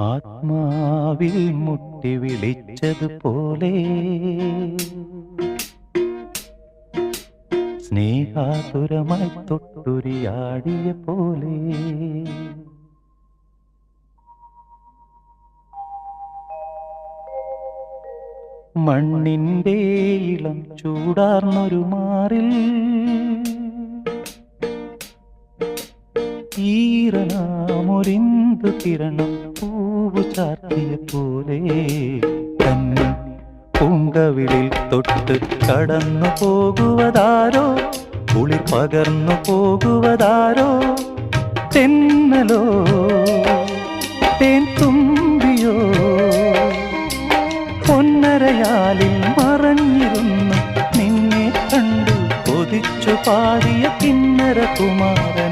ആത്മാവിൽ മുട്ടി വിളിച്ചതുപോലെ സ്നേഹാതുരമായി തൊട്ടുരിയാടിയ പോലെ മണ്ണിൻ്റെ ഇളം ചൂടാർന്നൊരു മാറിൽ ഈറനാമൊരിന്തു കിരണം പൂവു ചാർത്തിയ പോലെ തന്നെ പൂങ്കവിളിൽ തൊട്ട് കടന്നു പോകുവതാരോ കുളിർ പകർന്നു പോകുവതാരോ തെന്നലോ തേൻ തുമ്പിയോ പൊന്നരയാലിൽ മറഞ്ഞിരുന്നു നിന്നെ കണ്ടു കൊതിച്ചു പാടിയ കിന്നര കുമാരൻ